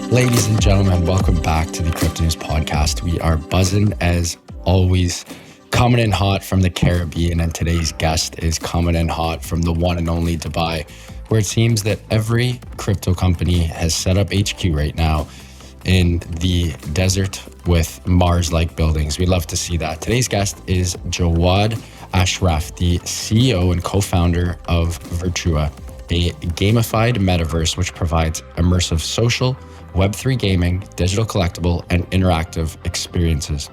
Ladies and gentlemen, welcome back to the Crypto News Podcast. We are buzzing as always, coming in hot from the Caribbean, and today's guest is coming in hot from the one and only Dubai, where it seems that every crypto company has set up HQ right now in the desert with Mars-like buildings. We love to see that. Today's guest is Jawad Ashraf, the CEO and co-founder of Virtua, a gamified metaverse which provides immersive social, Web3 gaming, digital collectible, and interactive experiences.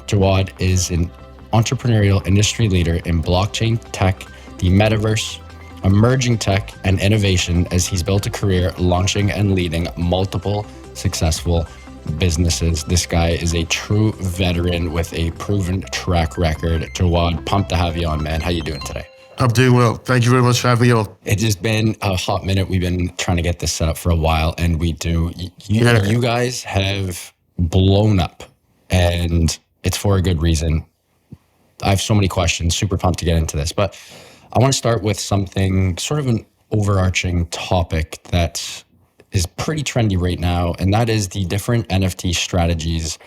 Jawad is an entrepreneurial industry leader in blockchain tech, the metaverse, emerging tech, and innovation as he's built a career launching and leading multiple successful businesses. This guy is a true veteran with a proven track record. Jawad, pumped to have you on, man. How you doing today? I'm doing well. Thank you very much for having me on. It's just been a hot minute. We've been trying to get this set up for a while, and we do. You guys have blown up, and it's for a good reason. I have so many questions, super pumped to get into this, but I want to start with something, sort of an overarching topic that is pretty trendy right now, and that is the different NFT strategies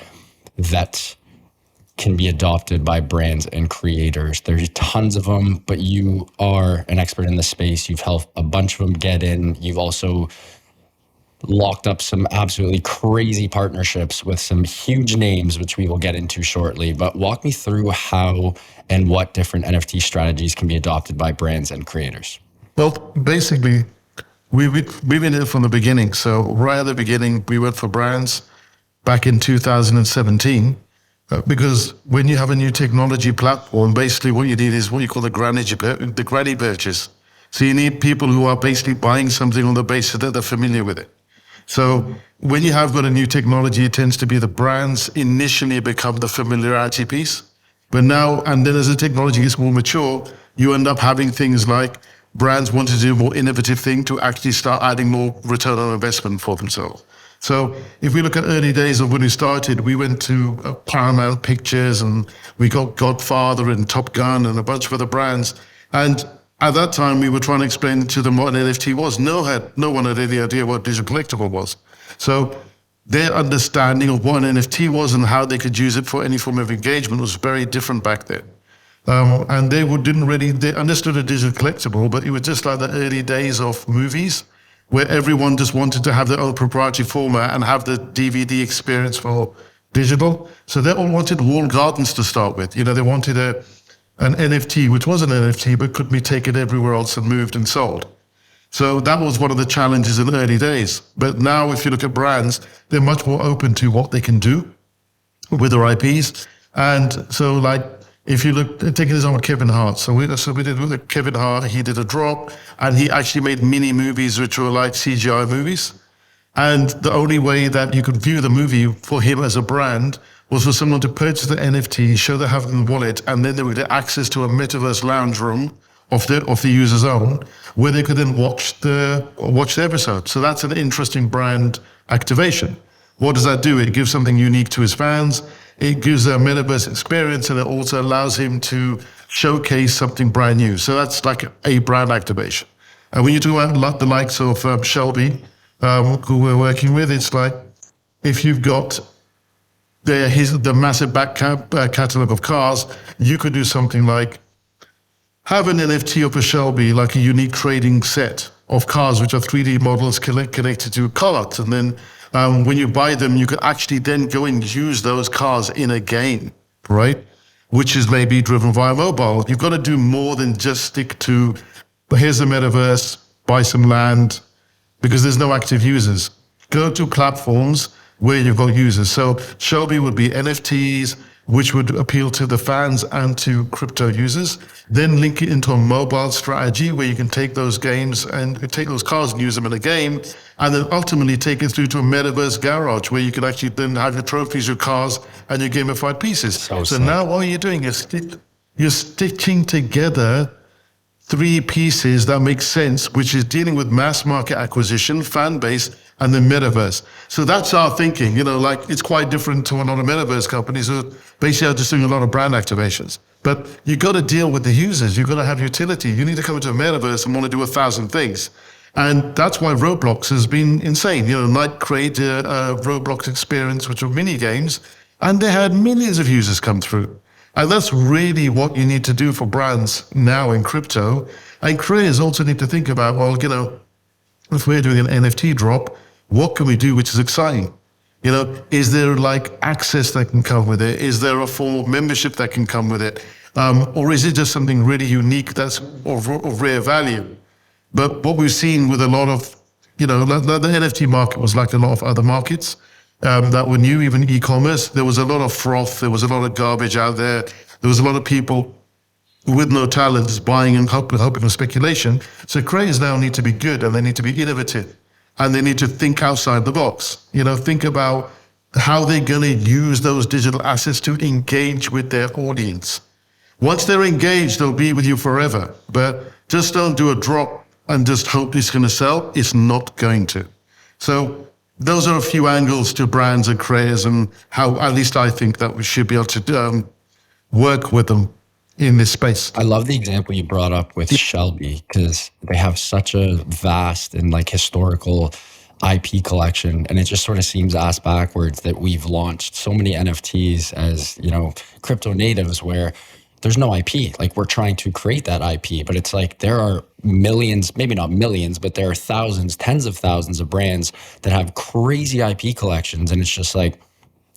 that can be adopted by brands and creators. There's tons of them, but you are an expert in the space. You've helped a bunch of them get in. You've also locked up some absolutely crazy partnerships with some huge names, which we will get into shortly. But walk me through how and what different NFT strategies can be adopted by brands and creators. Well, basically, we've been in it from the beginning. So right at the beginning, we worked for brands back in 2017. Because when you have a new technology platform, basically what you need is what you call the granny purchase. So you need people who are basically buying something on the basis that they're familiar with it. So when you have got a new technology, it tends to be the brands initially become the familiarity piece. But now, and then as the technology gets more mature, you end up having things like brands want to do a more innovative thing to actually start adding more return on investment for themselves. So if we look at early days of when we started, we went to Paramount Pictures and we got Godfather and Top Gun and a bunch of other brands. And at that time, we were trying to explain to them what an NFT was. No one had any idea what digital collectible was. So their understanding of what an NFT was and how they could use it for any form of engagement was very different back then. And they understood a digital collectible, but it was just like the early days of movies, where everyone just wanted to have their own proprietary format and have the DVD experience for digital. So they all wanted walled gardens to start with. You know, they wanted an NFT, which was an NFT, but could be taken everywhere else and moved and sold. So that was one of the challenges in the early days. But now if you look at brands, they're much more open to what they can do with their IPs. And so like, if you look, take an example of Kevin Hart. So we did with Kevin Hart, he did a drop and he actually made mini movies, which were like CGI movies. And the only way that you could view the movie for him as a brand was for someone to purchase the NFT, show they have it in the wallet, and then they would get access to a metaverse lounge room of the user's own, where they could then watch the episode. So that's an interesting brand activation. What does that do? It gives something unique to his fans. It gives a metaverse experience, and it also allows him to showcase something brand new. So that's like a brand activation. And when you talk about the likes of Shelby, who we're working with, it's like if you've got the massive back catalog of cars, you could do something like have an NFT of a Shelby, like a unique trading set of cars, which are 3D models connected to cars, and then when you buy them, you can actually then go and use those cars in a game, right? Which is maybe driven via mobile. You've got to do more than just stick to, but here's the metaverse, buy some land, because there's no active users. Go to platforms where you've got users. So Shelby would be NFTs, which would appeal to the fans and to crypto users. Then link it into a mobile strategy where you can take those games and take those cars and use them in a game, and then ultimately take it through to a metaverse garage where you can actually then have your trophies, your cars, and your gamified pieces. So now what you're doing is you're stitching together three pieces that make sense, which is dealing with mass market acquisition, fan base, and the metaverse. So that's our thinking, like it's quite different to a lot of metaverse companies who basically are just doing a lot of brand activations. But you got to deal with the users. You've got to have utility. You need to come into a metaverse and want to do 1,000 things. And that's why Roblox has been insane. Nike created a Roblox experience, which were mini games, and they had millions of users come through. And that's really what you need to do for brands now in crypto. And creators also need to think about, well, if we're doing an NFT drop, what can we do which is exciting? Is there like access that can come with it? Is there a form of membership that can come with it? Or is it just something really unique that's of rare value? But what we've seen with a lot of, the NFT market was like a lot of other markets that were new, even e-commerce. There was a lot of froth. There was a lot of garbage out there. There was a lot of people with no talent buying and hoping for speculation. So creators now need to be good, and they need to be innovative, and they need to think outside the box. Think about how they're going to use those digital assets to engage with their audience. Once they're engaged, they'll be with you forever. But just don't do a drop and just hope it's going to sell. It's not going to. So those are a few angles to brands and creators, and how, at least I think, that we should be able to work with them in this space. I love the example you brought up with Shelby, because they have such a vast and like historical IP collection, and it just sort of seems ass backwards that we've launched so many NFTs as, crypto natives, where there's no IP. Like, we're trying to create that IP, but it's like there are millions, maybe not millions, but there are thousands, tens of thousands of brands that have crazy IP collections, and it's just like,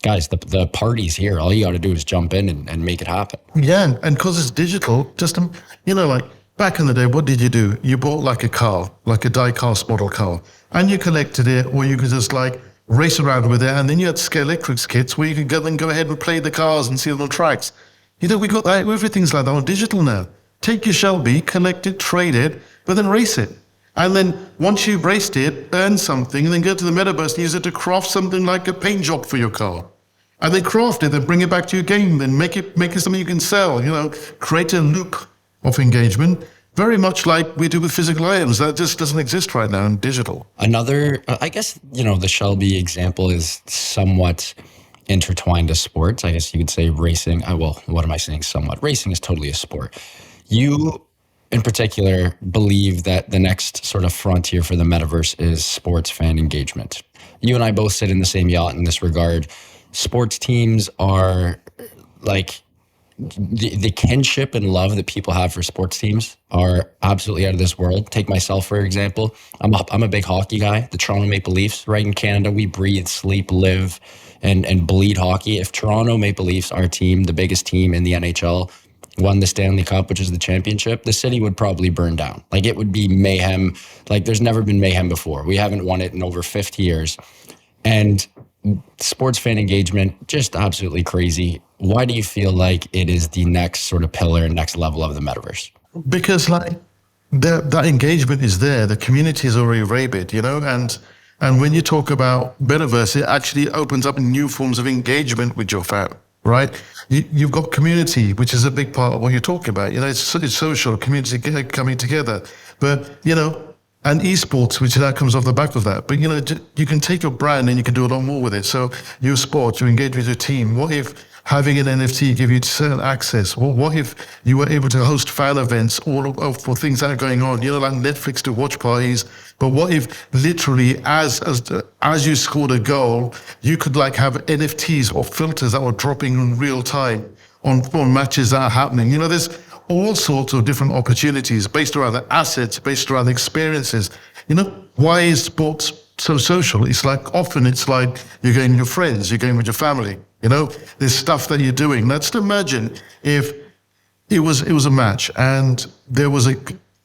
guys, the party's here. All you got to do is jump in and make it happen. Yeah, and because it's digital, just, like back in the day, what did you do? You bought like a car, like a die-cast model car, and you collected it, or you could just like race around with it, and then you had Scalextrics kits where you could go ahead and play the cars and see them on tracks. We got that, everything's like that on digital now. Take your Shelby, collect it, trade it, but then race it. And then once you've raced it, earn something, and then go to the metaverse and use it to craft something like a paint job for your car. And then craft it, then bring it back to your game, then make it something you can sell, create a loop of engagement, very much like we do with physical items. That just doesn't exist right now in digital. Another, I guess, the Shelby example is somewhat intertwined to sports. I guess you could say racing. Well, what am I saying? Somewhat. Racing is totally a sport. You, in particular, believe that the next sort of frontier for the metaverse is sports fan engagement. You and I both sit in the same yacht in this regard. Sports teams are like the kinship and love that people have for sports teams are absolutely out of this world. Take myself, for example. I'm a big hockey guy. The Toronto Maple Leafs, right in Canada, we breathe, sleep, live, and bleed hockey. If Toronto Maple Leafs, our team, the biggest team in the NHL, won the Stanley Cup, which is the championship, the city would probably burn down. Like, it would be mayhem. Like, there's never been mayhem before. We haven't won it in over 50 years. And sports fan engagement, just absolutely crazy. Why do you feel like it is the next sort of pillar, next level of the metaverse? Because that engagement is there. The community is already rabid, and when you talk about metaverse, it actually opens up new forms of engagement with your fan, right? You've got community, which is a big part of what you're talking about. It's social, community coming together. But, and esports, which that comes off the back of that. But, you can take your brand and you can do a lot more with it. So your sport, you engage with your team. What if having an NFT give you certain access? Well, what if you were able to host fan events for things that are going on? Like Netflix to watch parties. But what if literally as you scored a goal, you could like have NFTs or filters that were dropping in real time on matches that are happening? There's all sorts of different opportunities based around the assets, based around the experiences. Why is sports so social? It's like, often it's like you're going with your friends, you're going with your family. There's stuff that you're doing. Now, just imagine if it was a match and there was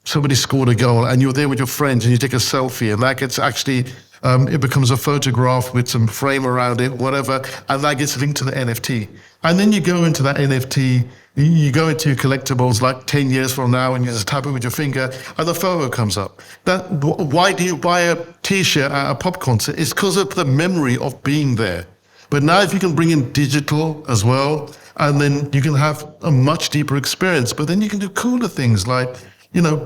somebody scored a goal and you're there with your friends and you take a selfie, and that gets actually, it becomes a photograph with some frame around it, whatever, and that gets linked to the NFT. And then you go into that NFT, you go into your collectibles like 10 years from now and you just tap it with your finger and the photo comes up. Why do you buy a t-shirt at a pop concert? It's because of the memory of being there. But now if you can bring in digital as well, and then you can have a much deeper experience, but then you can do cooler things like,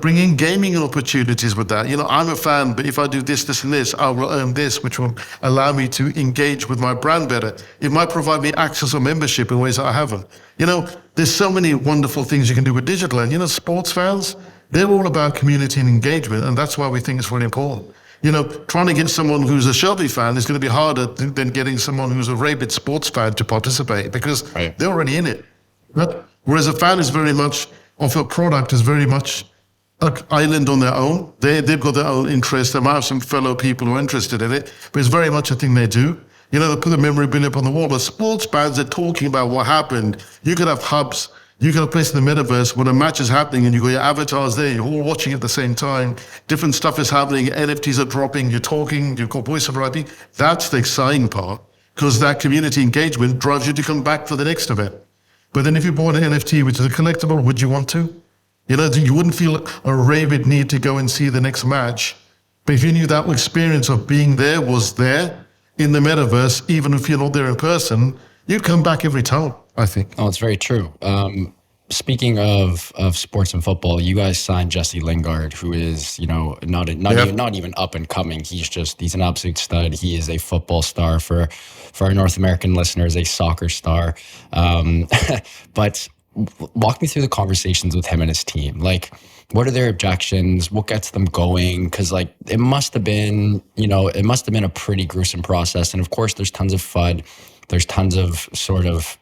bring in gaming opportunities with that. I'm a fan, but if I do this, and this, I will earn this, which will allow me to engage with my brand better. It might provide me access or membership in ways that I haven't. There's so many wonderful things you can do with digital. And, sports fans, They're all about community and engagement, and that's why we think it's really important. Trying to get someone who's a Shelby fan is going to be harder than getting someone who's a rabid sports fan to participate, because they're already in it. Right? Whereas a fan is very much, of a product is very much an island on their own. They've got their own interests. They might have some fellow people who are interested in it, but it's very much a thing they do. They put the memorabilia up on the wall, but sports fans are talking about what happened. You could have hubs. You can have a place in the metaverse when a match is happening and you've got your avatars there, you're all watching at the same time. Different stuff is happening, NFTs are dropping, you're talking, you've got voice over IP. That's the exciting part, because that community engagement drives you to come back for the next event. But then if you bought an NFT, which is a collectible, would you want to? You wouldn't feel a rabid need to go and see the next match. But if you knew that experience of being there was there in the metaverse, even if you're not there in person, you'd come back every time, I think. Oh, it's very true. Speaking of sports and football, you guys signed Jesse Lingard, who is, not even up and coming. He's an absolute stud. He is a football star for our North American listeners, a soccer star. But walk me through the conversations with him and his team. Like, what are their objections? What gets them going? Because it must have been a pretty gruesome process. And of course, there's tons of FUD. There's tons of sort of,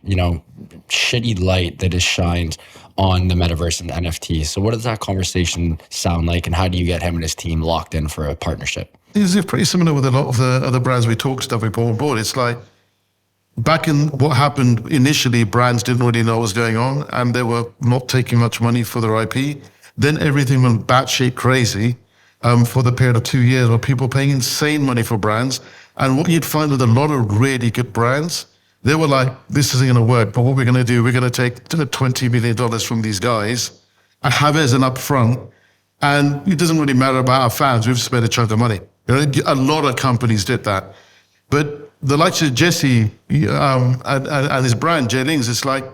shitty light that is shined on the metaverse and NFTs. So what does that conversation sound like, and how do you get him and his team locked in for a partnership? It's pretty similar with a lot of the other brands we brought on board. It's like, back in what happened initially, brands didn't really know what was going on, and they were not taking much money for their IP. Then everything went batshit crazy for the period of 2 years, where people paying insane money for brands. And what you'd find with a lot of really good brands, they were like, this isn't going to work, but what we're going to do, we're going to take $20 million from these guys and have it as an upfront. And it doesn't really matter about our fans. We've spent a chunk of money. A lot of companies did that. But the likes of Jesse and his brand, J-Lings, it's like,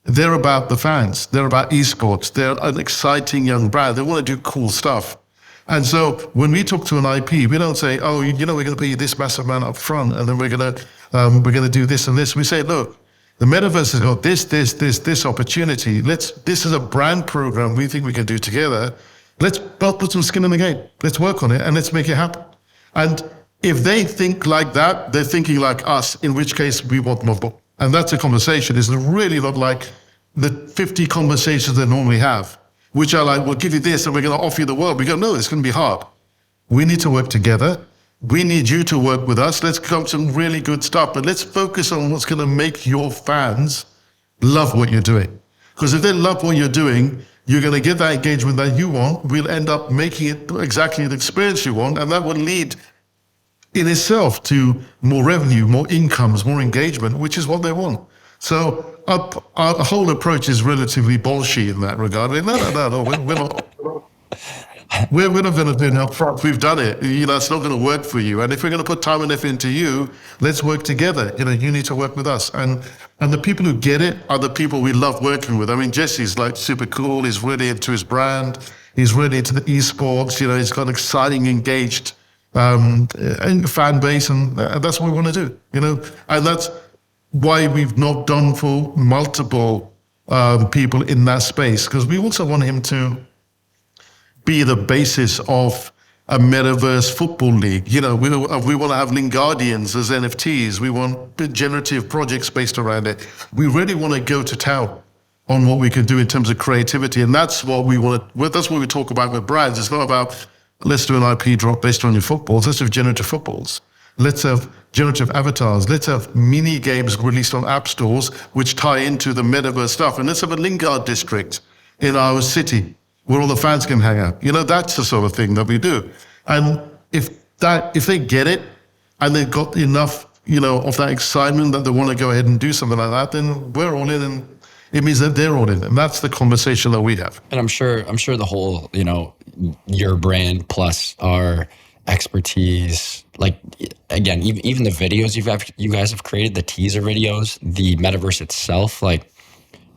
they're about the fans. They're about esports. They're an exciting young brand. They want to do cool stuff. And so when we talk to an IP, we don't say, oh, we're going to pay you this massive amount up front, and then we're going to do this and this. We say, look, the metaverse has got this opportunity. This is a brand program we think we can do together. Let's both put some skin in the game. Let's work on it and let's make it happen. And if they think like that, they're thinking like us, in which case we want more. And that's a conversation. It's really not like the 50 conversations they normally have, which are like, we'll give you this and we're going to offer you the world. We go, no, it's going to be hard. We need to work together. We need you to work with us. Let's come up with some really good stuff, but let's focus on what's going to make your fans love what you're doing. Because if they love what you're doing, you're going to get that engagement that you want. We'll end up making it exactly the experience you want, and that will lead in itself to more revenue, more incomes, more engagement, which is what they want. So our whole approach is relatively bullshit in that regard. No, we're not. We're not going to do it upfront. We've done it. It's not going to work for you. And if we're going to put time and effort into you, let's work together. You need to work with us. And the people who get it are the people we love working with. I mean, Jesse's like super cool. He's really into his brand. He's really into the esports. He's got an exciting, engaged fan base, and that's what we want to do. And that's why we've not done for multiple people in that space, because we also want him to be the basis of a metaverse football league. We want to have Lingardians as NFTs. We want generative projects based around it. We really want to go to town on what we can do in terms of creativity, and that's what we want. That's what we talk about with brands. It's not about let's do an IP drop based on your footballs. Let's have generative footballs. Let's have generative avatars. Let's have mini games released on app stores which tie into the metaverse stuff. And let's have a Lingard district in our city where all the fans can hang out. That's the sort of thing that we do. And if they get it and they've got enough, of that excitement that they want to go ahead and do something like that, then we're all in, and it means that they're all in. And that's the conversation that we have. And I'm sure the whole, your brand plus our expertise, like, again, even the videos you guys have created, the teaser videos, the metaverse itself, like,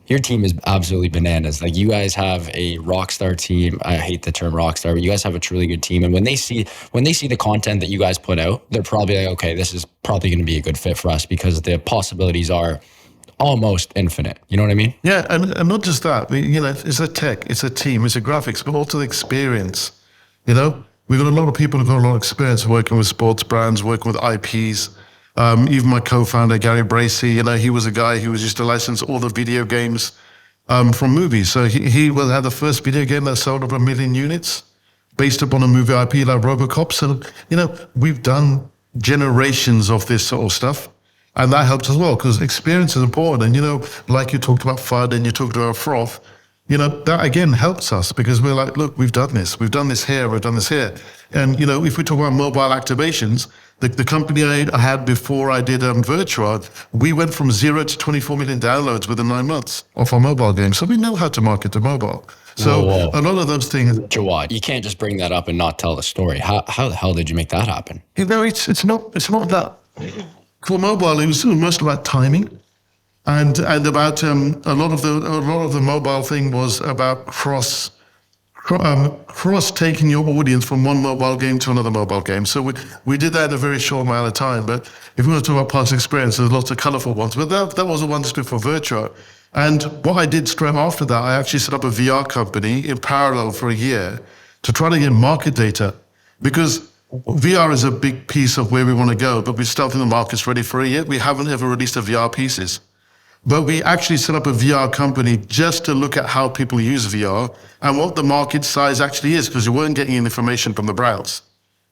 your team is absolutely bananas. Like, you guys have a rock star team. I hate the term rock star, but you guys have a truly good team. And when they see the content that you guys put out, they're probably like, okay, this is probably going to be a good fit for us, because the possibilities are almost infinite. You know what I mean? Yeah, and not just that. It's a tech, it's a team, it's a graphics, but also the experience. We've got a lot of people who've got a lot of experience working with sports brands, working with IPs. Even my co-founder, Gary Bracey, he was a guy who was used to license all the video games from movies. So he had the first video game that sold over 1 million units based upon a movie IP like Robocop. So, we've done generations of this sort of stuff. And that helps as well, because experience is important. And, like you talked about FUD and you talked about Froth, that again helps us because we're like, look, we've done this here, we've done this here. And, if we talk about mobile activations, the company I had before I did Virtua, we went from 0 to 24 million downloads within 9 months of our mobile game. So we know how to market to mobile. So Whoa. a lot of those things. Jawad, you can't just bring that up and not tell the story. How the hell did you make that happen? It's not that. For mobile, it was most about timing. And about a lot of the mobile thing was about cross taking your audience from one mobile game to another mobile game. So we did that in a very short amount of time. But if we want to talk about past experience, there's lots of colorful ones. But that was the one to do for Virtua. And what I did straight after that, I actually set up a VR company in parallel for a year to try to get market data, because VR is a big piece of where we want to go, but we still think the market's ready for it yet. We haven't ever released a VR pieces. But we actually set up a VR company just to look at how people use VR and what the market size actually is, because you weren't getting information from the browse.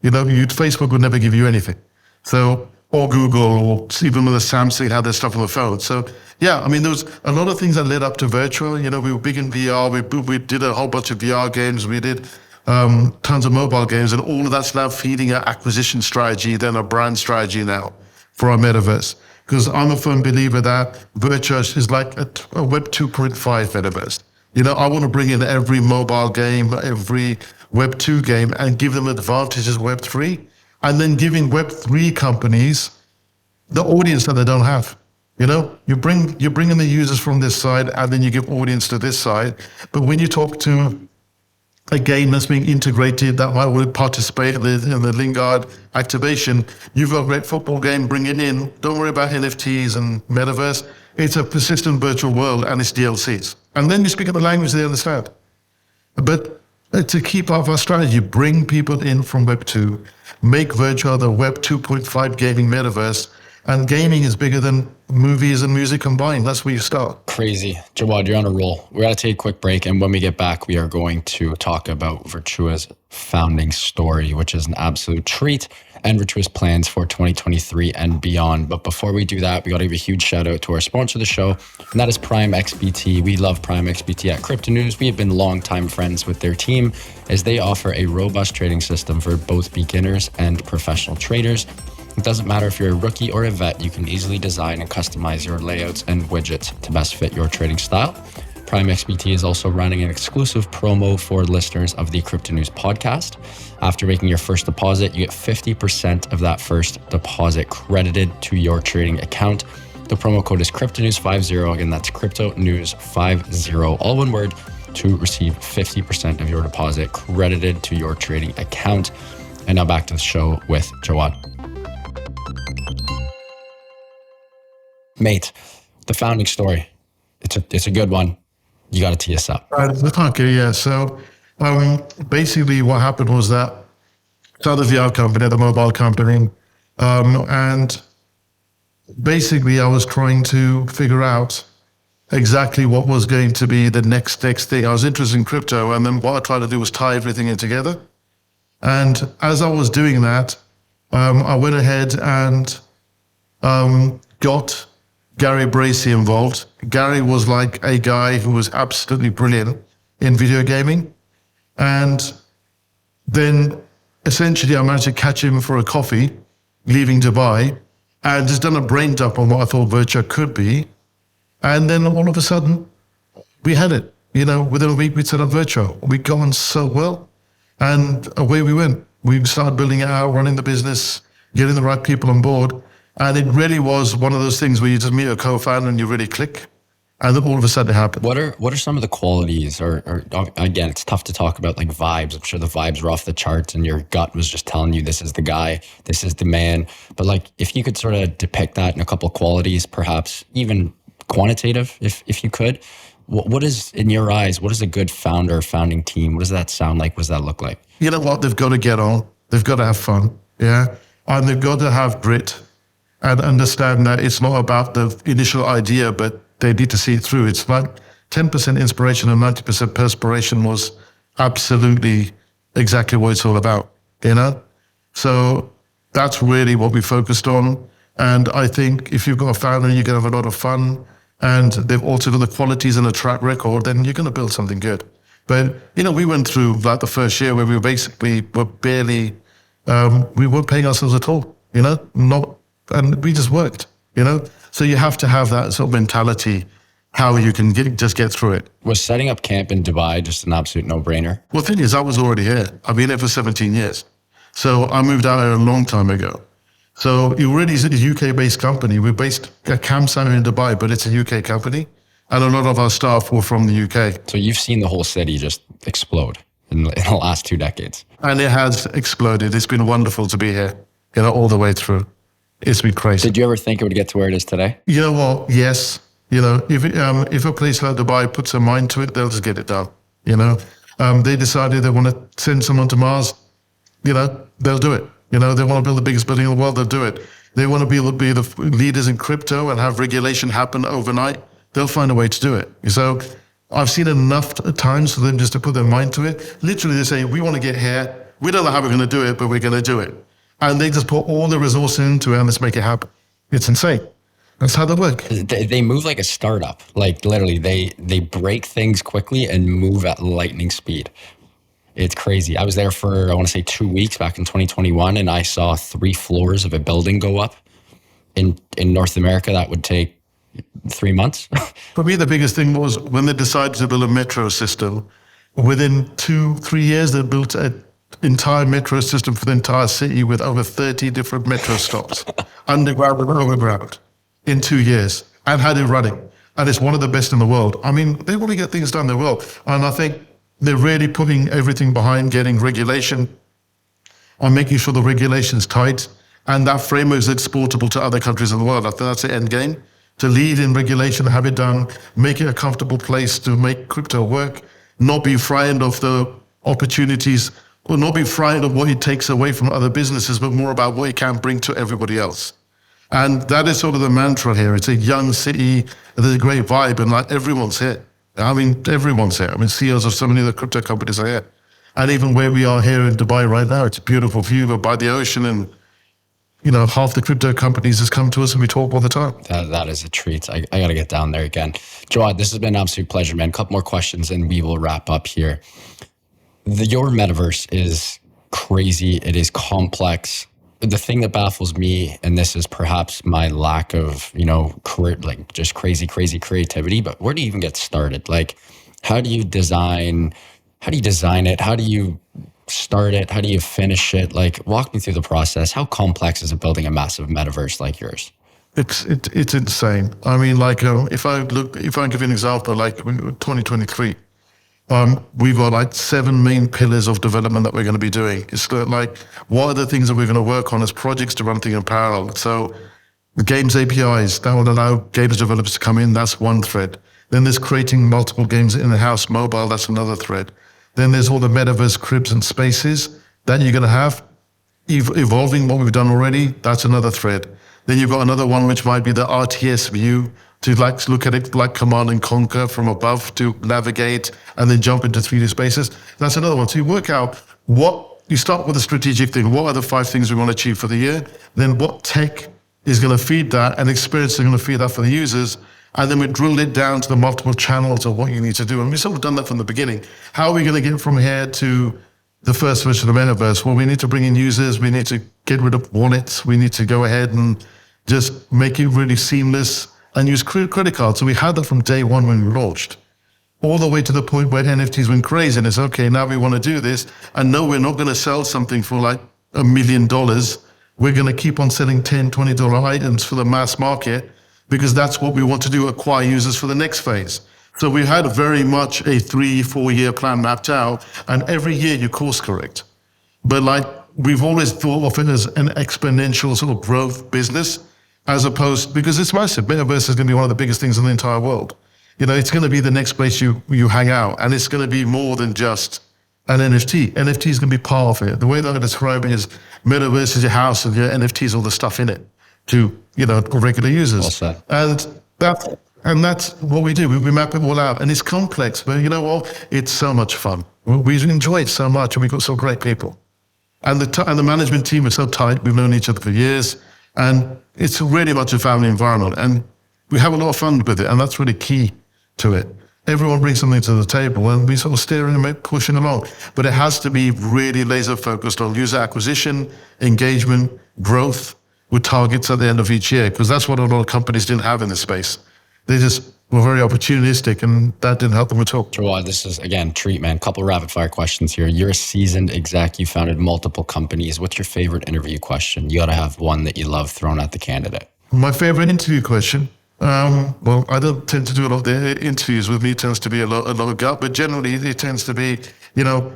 Facebook would never give you anything. So, or Google, or even with the Samsung had their stuff on the phone. So, yeah, there was a lot of things that led up to Virtua. We were big in VR. We did a whole bunch of VR games. We did tons of mobile games, and all of that's now feeding our acquisition strategy, then a brand strategy now for our metaverse. Because I'm a firm believer that Virtua is like a Web 2.5 metaverse. I want to bring in every mobile game, every Web 2 game, and give them advantages of Web 3, and then giving Web 3 companies the audience that they don't have. You bring in the users from this side, and then you give audience to this side. But when you talk to a game that's being integrated that might would participate in the Lingard activation, you've got a great football game, bring it in. Don't worry about NFTs and metaverse. It's a persistent virtual world and it's DLCs. And then you speak the language they understand. But to keep up our strategy, bring people in from Web 2, make Virtua the Web 2.5 gaming metaverse. And gaming is bigger than movies and music combined. That's where you start. Crazy. Jawad, you're on a roll. We got to take a quick break. And when we get back, we are going to talk about Virtua's founding story, which is an absolute treat, and Virtua's plans for 2023 and beyond. But before we do that, we got to give a huge shout out to our sponsor of the show, and that is Prime XBT. We love Prime XBT at Crypto News. We have been longtime friends with their team, as they offer a robust trading system for both beginners and professional traders. It doesn't matter if you're a rookie or a vet, you can easily design and customize your layouts and widgets to best fit your trading style. Prime XBT is also running an exclusive promo for listeners of the Crypto News podcast. After making your first deposit, you get 50% of that first deposit credited to your trading account. The promo code is CryptoNews50. Again, that's CryptoNews50, all one word, to receive 50% of your deposit credited to your trading account. And now back to the show with Jawad. Mate, the founding story, it's a good one. You got to tee us up. Okay, yeah. So basically what happened was that I started the VR company, the mobile company, and basically I was trying to figure out exactly what was going to be the next thing. I was interested in crypto, and then what I tried to do was tie everything in together. And as I was doing that, I went ahead and got Gary Bracey involved. Gary was like a guy who was absolutely brilliant in video gaming. And then essentially I managed to catch him for a coffee, leaving Dubai, and just done a brain dump on what I thought Virtua could be. And then all of a sudden, we had it. Within a week, we'd set up Virtua. We'd gone so well. And away we went. We started building it out, running the business, getting the right people on board. And it really was one of those things where you just meet a co-founder and you really click. And then all of a sudden it happened. What are some of the qualities, or again, it's tough to talk about like vibes. I'm sure the vibes were off the charts and your gut was just telling you this is the guy, this is the man. But like, if you could sort of depict that in a couple of qualities, perhaps even quantitative, if you could. What is, in your eyes, what is a good founder, founding team? What does that sound like? What does that look like? You know what? They've got to get on. They've got to have fun. Yeah. And they've got to have grit and understand that it's not about the initial idea, but they need to see it through. It's like 10% inspiration and 90% perspiration was absolutely exactly what it's all about, you know? So that's really what we focused on. And I think if you've got a founder, you're going to have a lot of fun, and they've also got the qualities and a track record, then you're going to build something good. But, you know, we went through like the first year where we were barely, we weren't paying ourselves at all, you know, and we just worked, you know. So you have to have that sort of mentality, how you can just get through it. Was setting up camp in Dubai just an absolute no-brainer? Well, the thing is, I was already here. I've been here for 17 years. So I moved out here a long time ago. So it really is a UK-based company. We're based at campsite in Dubai, but it's a UK company. And a lot of our staff were from the UK. So you've seen the whole city just explode in the last 2 decades. And it has exploded. It's been wonderful to be here, you know, all the way through. It's been crazy. Did you ever think it would get to where it is today? You know what? Yes. You know, if a place like Dubai puts a mind to it, they'll just get it done. You know, they decided they want to send someone to Mars. You know, they'll do it. You know, they want to build the biggest building in the world, they'll do it. They want to be the leaders in crypto and have regulation happen overnight. They'll find a way to do it. So I've seen enough times for them just to put their mind to it. Literally, they say, we want to get here. We don't know how we're going to do it, but we're going to do it. And they just put all the resources into it and let's make it happen. It's insane. That's how they work. They move like a startup. Like literally, they break things quickly and move at lightning speed. It's crazy. I was there for, I want to say 2 weeks back in 2021, and I saw 3 floors of a building go up. In North America, that would take 3 months. For me, the biggest thing was when they decided to build a metro system, within 2-3 years, they built an entire metro system for the entire city with over 30 different metro stops, underground and overground, in 2 years, and had it running. And it's one of the best in the world. I mean, they want to get things done, they will. And I think they're really putting everything behind getting regulation and making sure the regulation is tight and that framework is exportable to other countries in the world. I think that's the end game, to lead in regulation, have it done, make it a comfortable place to make crypto work, not be frightened of the opportunities, or not be frightened of what it takes away from other businesses, but more about what it can bring to everybody else. And that is sort of the mantra here. It's a young city, there's a great vibe, and like everyone's here. I mean, everyone's here. I mean, CEOs of so many of the crypto companies are here. And even where we are here in Dubai right now, it's a beautiful view, but by the ocean, and, you know, half the crypto companies has come to us and we talk all the time. That is a treat. I got to get down there again. Jawad, this has been an absolute pleasure, man. A couple more questions and we will wrap up here. Your metaverse is crazy. It is complex. The thing that baffles me, and this is perhaps my lack of, you know, like just crazy creativity, but where do you even get started? Like, how do you design it? How do you start it? How do you finish it? Like, walk me through the process. How complex is it building a massive metaverse like yours? It's insane. I mean, like, if I give you an example, like 2023, we've got like 7 main pillars of development that we're going to be doing. It's like, what are the things that we're going to work on as projects to run things in parallel? So the games APIs, that will allow games developers to come in. That's one thread. Then there's creating multiple games in-house mobile. That's another thread. Then there's all the metaverse cribs and spaces that you're going to have. Evolving what we've done already, that's another thread. Then you've got another one, which might be the RTS view, to like look at it like Command and Conquer from above to navigate and then jump into 3D spaces. That's another one. So you work out you start with a strategic thing. What are the 5 things we want to achieve for the year? Then what tech is going to feed that and experience is going to feed that for the users? And then we drill it down to the multiple channels of what you need to do. And we've sort of done that from the beginning. How are we going to get from here to the first version of the metaverse? Well, we need to bring in users. We need to get rid of wallets. We need to go ahead and just make it really seamless and use credit cards. So we had that from day one when we launched, all the way to the point where NFTs went crazy. And it's okay, now we want to do this. And no, we're not going to sell something for like $1 million. We're going to keep on selling $10, $20 items for the mass market, because that's what we want to do, acquire users for the next phase. So we had very much a 3-4 year plan mapped out, and every year you course correct. But like, we've always thought of it as an exponential sort of growth business. as opposed, because it's massive. Metaverse is going to be one of the biggest things in the entire world. It's going to be the next place you hang out, and it's going to be more than just an NFT. NFT is going to be part of it. The way that I describe it is metaverse is your house and your NFTs, all the stuff in it to, regular users. Well, and that's what we do. We map it all out, and it's complex, but you know what? It's so much fun. We enjoy it so much, and we've got some great people. And the management team is so tight. We've known each other for years, and it's really much a family environment. And we have a lot of fun with it, and that's really key to it. Everyone brings something to the table, and we sort of steer and pushing along. But it has to be really laser focused on user acquisition, engagement, growth, with targets at the end of each year, because that's what a lot of companies didn't have in this space. They just were very opportunistic, and that didn't help them at all. Jawad, this is, again, treat, man. Couple rapid fire questions here. You're a seasoned exec. You founded multiple companies. What's your favorite interview question? You got to have one that you love thrown at the candidate. My favorite interview question, well, I don't tend to do a lot of the interviews. With me, it tends to be a lot of gut, but generally it tends to be,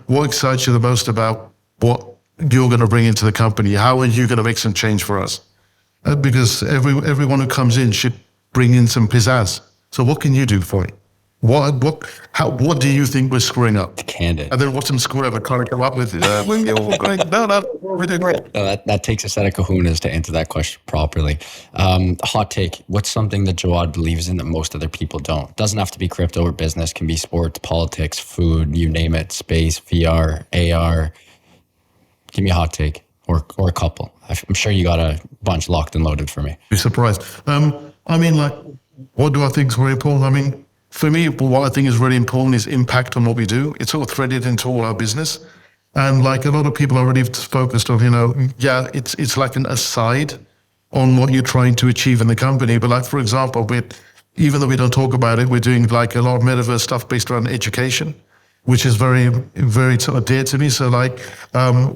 what excites you the most about what you're going to bring into the company? How are you going to make some change for us? Because everyone who comes in should bring in some pizzazz. So what can you do for it? What do you think we're screwing up? Candid. And then watch them screw up and trying to come up with it. We're great. No, we're doing great. No, that takes a set of kahunas to answer that question properly. Hot take. What's something that Jawad believes in that most other people don't? Doesn't have to be crypto or business. Can be sports, politics, food, you name it, space, VR, AR. Give me a hot take or a couple. I'm sure you got a bunch locked and loaded for me. Be surprised. What do I think is very important? For me, what I think is really important is impact on what we do. It's all threaded into all our business. And like a lot of people are already focused on, it's like an aside on what you're trying to achieve in the company. But like, for example, even though we don't talk about it, we're doing like a lot of metaverse stuff based around education, which is very, very sort of dear to me. So like,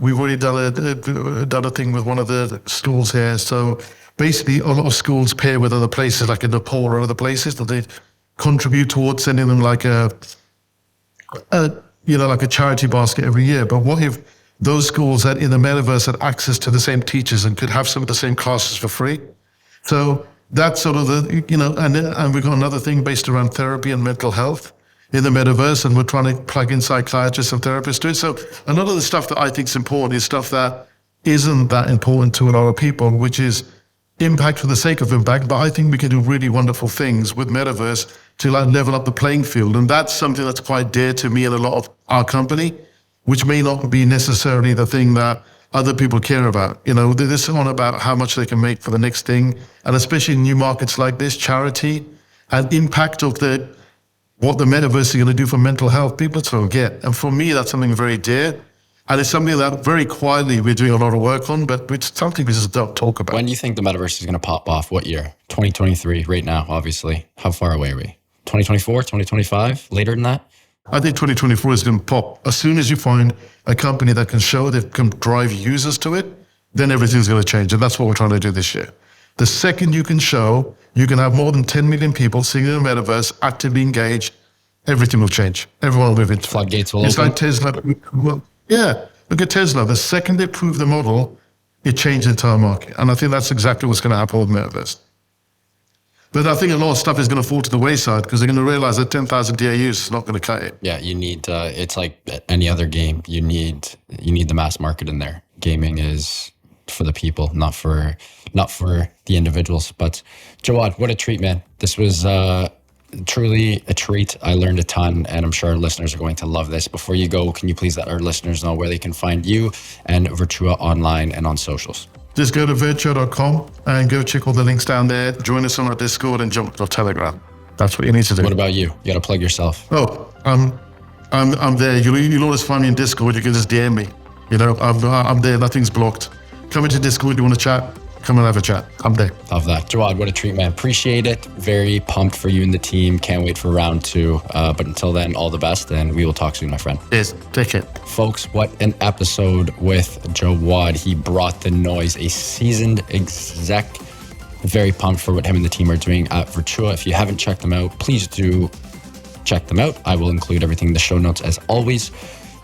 we've already done a thing with one of the schools here. So basically, a lot of schools pair with other places, like in Nepal or other places, that they contribute towards sending them like a charity basket every year. But what if those schools that in the metaverse had access to the same teachers and could have some of the same classes for free? So that's sort of and we've got another thing based around therapy and mental health in the metaverse, and we're trying to plug in psychiatrists and therapists to it. So a lot of the stuff that I think is important is stuff that isn't that important to a lot of people, which is impact for the sake of impact. But I think we can do really wonderful things with metaverse to like level up the playing field. And that's something that's quite dear to me and a lot of our company, which may not be necessarily the thing that other people care about. This is on about how much they can make for the next thing. And especially in new markets like this, charity and impact of what the metaverse is going to do for mental health, people forget. And for me, that's something very dear. And it's something that very quietly we're doing a lot of work on, but it's something we just don't talk about. When do you think the metaverse is going to pop off? What year? 2023, right now, obviously. How far away are we? 2024, 2025, later than that? I think 2024 is going to pop. As soon as you find a company that can show they can drive users to it, then everything's going to change. And that's what we're trying to do this year. The second you can show you can have more than 10 million people sitting in the metaverse, actively engaged, everything will change. Everyone will move into floodgates will It's open. like Tesla. Well, yeah, look at Tesla. The second they prove the model, it changed the entire market. And I think that's exactly what's going to happen with metaverse. But I think a lot of stuff is going to fall to the wayside because they're going to realize that 10,000 DAUs is not going to cut it. Yeah, you need, it's like any other game. You need the mass market in there. Gaming is for the people, not for the individuals. But Jawad, what a treat, man. This was truly a treat. I learned a ton, and I'm sure our listeners are going to love this. Before you go, can you please let our listeners know where they can find you and Virtua online and on socials? Just go to virtua.com and go check all the links down there. Join us on our Discord and jump on Telegram. That's what you need to do. What about you? You got to plug yourself. Oh, I'm there. You'll always find me in Discord. You can just DM me. I'm there. Nothing's blocked. Come into Discord. You want to chat? Come and have a chat. I'm there. Love that. Jawad, what a treat, man. Appreciate it. Very pumped for you and the team. Can't wait for round 2. But until then, all the best, and we will talk soon, my friend. Yes, take care. Folks, what an episode with Jawad. He brought the noise, a seasoned exec. Very pumped for what him and the team are doing at Virtua. If you haven't checked them out, please do check them out. I will include everything in the show notes as always.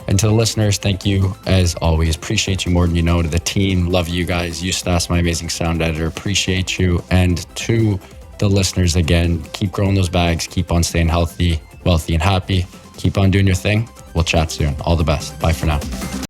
And to the listeners, thank you as always. Appreciate you more than you know. To the team, love you guys. Eustace, my amazing sound editor, appreciate you. And to the listeners again, keep growing those bags, keep on staying healthy, wealthy, and happy. Keep on doing your thing. We'll chat soon. All the best. Bye for now.